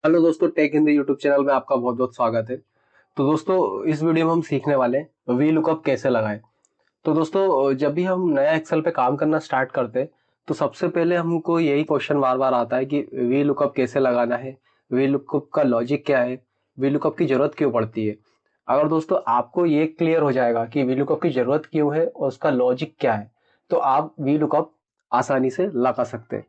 Hello दोस्तों, take Hindi YouTube channel में आपका बहुत बहुत स्वागत है। तो दोस्तों, इस वीडियो में हम सीखने वाले हैं वी लुकअप कैसे लगाएं। तो दोस्तों, जब भी हम नया एक्सेल पे काम करना स्टार्ट करते हैं तो सबसे पहले हमको यही क्वेश्चन बार बार आता है कि वी लुकअप कैसे लगाना है, वी लुकअप का लॉजिक क्या है, वी लुकअप की जरूरत क्यों पड़ती है। अगर दोस्तों आपको ये क्लियर हो जाएगा कि वी लुकअप की जरूरत क्यों है और उसका लॉजिक क्या है, तो आप वी लुकअप आसानी से लगा सकते हैं।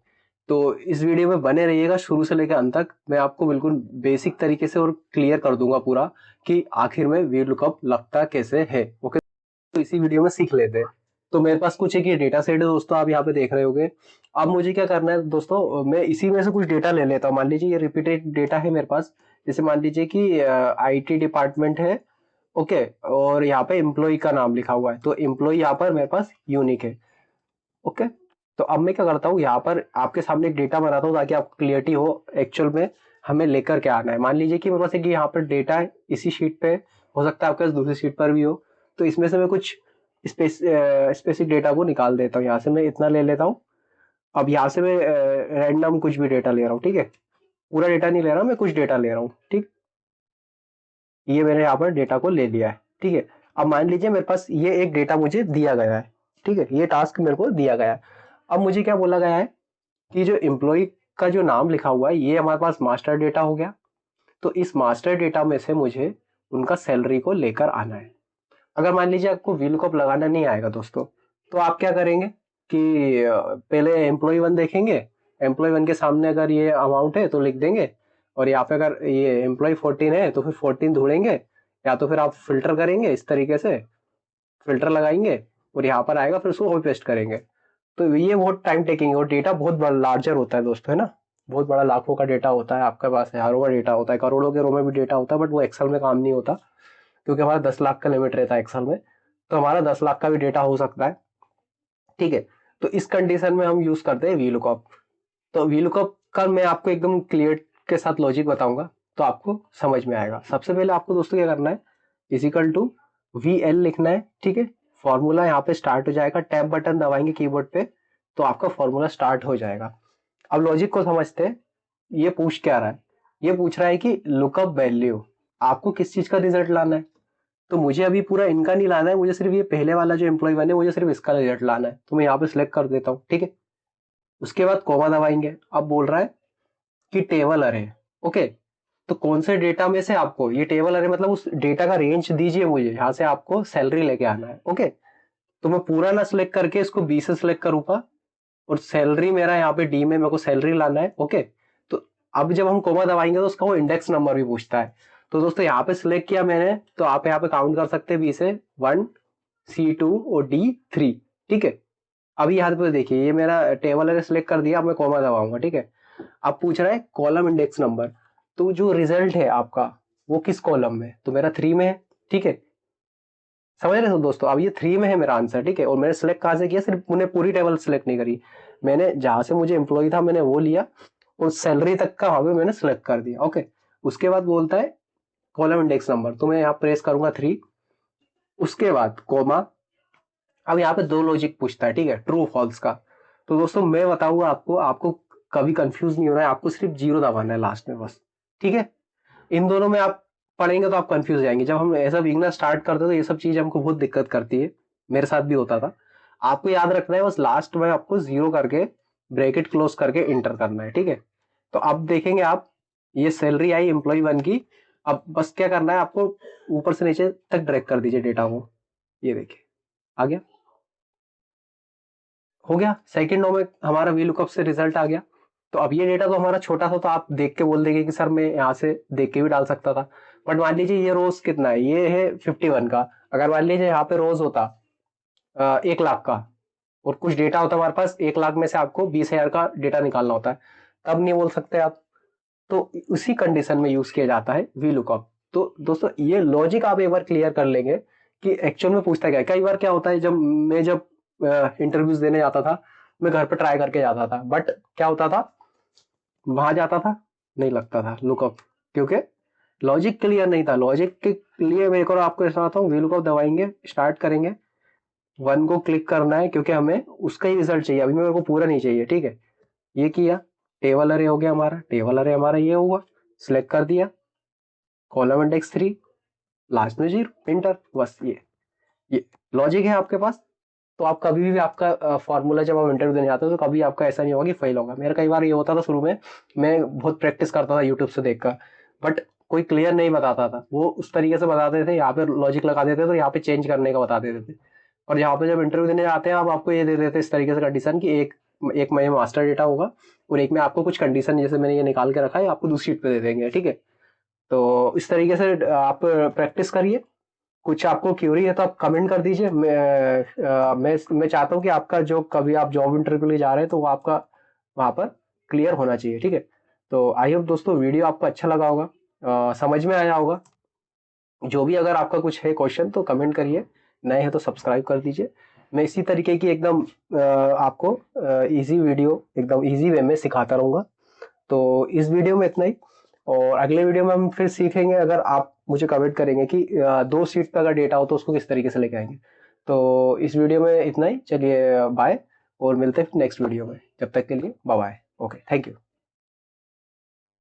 तो इस वीडियो में बने रहिएगा शुरू से लेकर अंत तक। मैं आपको बिल्कुल बेसिक तरीके से और क्लियर कर दूंगा पूरा कि आखिर में वी लुकअप लगता कैसे है। ओके, तो इसी वीडियो में सीख लेते हैं। तो मेरे पास कुछ एक ये डेटा सेट है दोस्तों, आप यहाँ पे देख रहे होगे। अब मुझे क्या करना है दोस्तों, मैं इसी में से कुछ डेटा ले लेता हूँ। मान लीजिए ये रिपीटेड डेटा है मेरे पास। जैसे मान लीजिए कि आईटी डिपार्टमेंट है। ओके, और यहाँ पे एम्प्लॉय का नाम लिखा हुआ है, तो एम्प्लॉय यहाँ पर मेरे पास यूनिक है। ओके, तो अब मैं क्या करता हूँ, यहाँ पर आपके सामने एक डेटा बनाता हूँ ताकि आपको क्लियरिटी हो एक्चुअल में हमें लेकर क्या आना है। मान लीजिए कि मेरे पास एक यहाँ पर डेटा है इसी शीट पे, हो सकता है आपके पास दूसरी शीट पर भी हो। तो इसमें से मैं कुछ स्पेसिफिक डेटा को निकाल देता हूँ। यहाँ से मैं इतना ले लेता हूँ। अब यहाँ से मैं रैंडम कुछ भी डेटा ले रहा हूँ, ठीक है। पूरा डेटा नहीं ले रहा, मैं कुछ डेटा ले रहा हूँ, ठीक। ये मैंने यहाँ पर डेटा को ले लिया है, ठीक है। अब मान लीजिए मेरे पास ये एक डेटा मुझे दिया गया है, ठीक है। ये टास्क मेरे को दिया गया है। अब मुझे क्या बोला गया है कि जो एम्प्लॉय का जो नाम लिखा हुआ है ये हमारे पास मास्टर डेटा हो गया। तो इस मास्टर डेटा में से मुझे उनका सैलरी को लेकर आना है। अगर मान लीजिए आपको व्हील कप लगाना नहीं आएगा दोस्तों, तो आप क्या करेंगे कि पहले एम्प्लॉय वन देखेंगे। एम्प्लॉय वन के सामने अगर ये अमाउंट है तो लिख देंगे, और यहाँ पे अगर ये एम्प्लॉय 14 है तो फिर 14 ढूंढेंगे। या तो फिर आप फिल्टर करेंगे इस तरीके से, फिल्टर लगाएंगे और यहाँ पर आएगा, फिर उसको कॉपी पेस्ट करेंगे। तो ये बहुत टाइम टेकिंग है और डेटा बहुत बड़ा लार्जर होता है दोस्तों, है ना। बहुत बड़ा लाखों का डेटा होता है, आपके पास हजारों का डेटा होता है, करोड़ों के रो में भी डेटा होता है, बट वो एक्सेल में काम नहीं होता क्योंकि हमारा 10 लाख का लिमिट रहता है एक्सेल में। तो हमारा 10 लाख का भी डेटा हो सकता है, ठीक है। तो इस कंडीशन में हम यूज करते हैं वी लुकअप। तो वी लुकअप का मैं आपको एकदम क्लियर के साथ लॉजिक बताऊंगा तो आपको समझ में आएगा। सबसे पहले आपको दोस्तों क्या करना है, इजिकल टू वी एल लिखना है, ठीक है। फॉर्मूला यहाँ पे स्टार्ट हो जाएगा, टैब बटन दबाएंगे कीबोर्ड पे तो आपका फॉर्मूला स्टार्ट हो जाएगा। अब लॉजिक को समझते हैं। ये पूछ क्या रहा है, ये पूछ रहा है कि लुकअप वैल्यू आपको किस चीज का रिजल्ट लाना है। तो मुझे अभी पूरा इनका नहीं लाना है, मुझे सिर्फ ये पहले वाला जो एम्प्लॉय वन है मुझे सिर्फ इसका रिजल्ट लाना है। तो मैं यहाँ पे सिलेक्ट कर देता हूँ, ठीक है। उसके बाद कोमा दबाएंगे। अब बोल रहा है कि टेबल अरे। ओके, तो कौन से डेटा में से आपको ये टेबल अरे मतलब उस डेटा का रेंज दीजिए मुझे, यहाँ से आपको सैलरी लेके आना है। ओके, तो मैं पूरा ना सिलेक्ट करके इसको बी से सिलेक्ट करूंगा और सैलरी मेरा यहाँ पे डी में मेरे को सैलरी लाना है। ओके, तो अब जब हम कोमा दबाएंगे तो उसका वो इंडेक्स नंबर भी पूछता है। तो दोस्तों यहाँ पे सिलेक्ट किया मैंने, तो आप यहाँ पे काउंट कर सकते हैं बी से 1, C2 और D3, ठीक है। अभी यहाँ पे देखिए ये मेरा टेबल है, सिलेक्ट कर दिया। अब मैं कोमा दबाऊंगा, ठीक है। अब पूछ रहा है कॉलम इंडेक्स नंबर, तो जो रिजल्ट है आपका वो किस कॉलम में, तो मेरा 3 में है, ठीक है। समझ रहे हो दोस्तों, अब ये 3 में है मेरा आंसर, ठीक है। और मैंने सिलेक्ट कहाँ से किया, सिर्फ उन्हें पूरी टेबल सिलेक्ट नहीं करी, मैंने जहां से मुझे एम्प्लॉय था मैंने वो लिया और सैलरी तक का वहां पे मैंने सिलेक्ट कर दिया। ओके, उसके बाद बोलता है कॉलम इंडेक्स नंबर, तो मैं यहाँ प्रेस करूंगा 3। उसके बाद कोमा। अब यहाँ पे दो लॉजिक पूछता है, ठीक है, ट्रू फॉल्स का। तो दोस्तों मैं बताऊंगा आपको, आपको कभी कंफ्यूज नहीं होना है, आपको सिर्फ जीरो दबाना है लास्ट में बस, ठीक है। इन दोनों में आप पढ़ेंगे तो आप कंफ्यूज हो जाएंगे। जब हम ऐसा बिगनर स्टार्ट करते तो ये सब चीज हमको बहुत दिक्कत करती है, मेरे साथ भी होता था। आपको याद रखना है बस लास्ट में आपको जीरो करके ब्रैकेट क्लोज करके इंटर करना है, ठीक है। तो अब देखेंगे आप, ये सैलरी आई एम्प्लॉय वन की। अब बस क्या करना है आपको, ऊपर से नीचे तक ड्रैग कर दीजिए डेटा को। ये देखिए आ गया, हो गया। सेकंड रो में हमारा वी लुकअप से रिजल्ट आ गया। तो अब ये डेटा तो हमारा छोटा था, तो आप देख के बोल देंगे कि सर मैं यहाँ से देख के भी डाल सकता था। बट मान लीजिए ये रोज कितना है, ये है 51 का। अगर मान लीजिए यहाँ पे रोज होता 1 लाख का, और कुछ डेटा होता हमारे पास 1 लाख में से आपको 20,000 का डेटा निकालना होता है, तब नहीं बोल सकते आप। तो उसी कंडीशन में यूज किया जाता है वी लुकअप। तो दोस्तों ये लॉजिक आप एक बार क्लियर कर लेंगे कि एक्चुअल में पूछता क्या है। कई बार क्या होता है, जब इंटरव्यूज देने जाता था, मैं घर पर ट्राई करके जाता था, बट क्या होता था, वहां जाता था नहीं लगता था लुकअप, क्योंकि लॉजिक क्लियर नहीं था। लॉजिक के लिए मैं एक और आपको बताता हूँ, वी लुकअप दबाएंगे, स्टार्ट करेंगे, वन को क्लिक करना है क्योंकि हमें उसका ही रिजल्ट चाहिए। अभी मेरे को पूरा नहीं चाहिए, ठीक है। ये किया, टेबल अरे हो गया हमारा, टेबल अरे हमारा ये हुआ। सिलेक्ट कर दिया, कॉलम इंडेक्स 3, लास्ट में 0, इंटर। बस ये लॉजिक है आपके पास। तो आप कभी भी आपका फॉर्मूला जब आप इंटरव्यू देने जाते हो तो कभी आपका ऐसा नहीं होगा कि फेल होगा। मेरा कई बार ये होता था शुरू में, मैं बहुत प्रैक्टिस करता था यूट्यूब से देखकर, बट कोई क्लियर नहीं बताता था। वो उस तरीके से बताते थे, यहाँ पे लॉजिक लगा देते थे तो यहाँ पे चेंज करने का बता देते थे। और यहाँ पे जब इंटरव्यू देने जाते हैं अब आपको ये दे देते इस तरीके से कंडीशन कि एक में मास्टर डेटा होगा और एक में आपको कुछ कंडीशन, जैसे मैंने ये निकाल के रखा है, आपको दूसरी शीट पे दे देंगे, ठीक है। तो इस तरीके से आप प्रैक्टिस करिए। कुछ आपको क्यूरी है तो आप कमेंट कर दीजिए। मैं चाहता हूँ कि आपका जो कभी आप जॉब इंटरव्यू के लिए जा रहे हैं तो वो आपका वहाँ पर क्लियर होना चाहिए, ठीक है। तो आई होप दोस्तों वीडियो आपको अच्छा लगा होगा, समझ में आया होगा। जो भी अगर आपका कुछ है क्वेश्चन तो कमेंट करिए, नए हैं तो सब्सक्राइब कर दीजिए। मैं इसी तरीके की एकदम आपको इजी वीडियो एकदम इजी वे में सिखाता रहूँगा। तो इस वीडियो में इतना ही, और अगले वीडियो में हम फिर सीखेंगे, अगर आप मुझे कमेंट करेंगे कि 2 सीट पे अगर डेटा हो तो उसको किस तरीके से लेके आएंगे। तो इस वीडियो में इतना ही, चलिए बाय, और मिलते हैं नेक्स्ट वीडियो में। जब तक के लिए bye bye. Okay, thank you.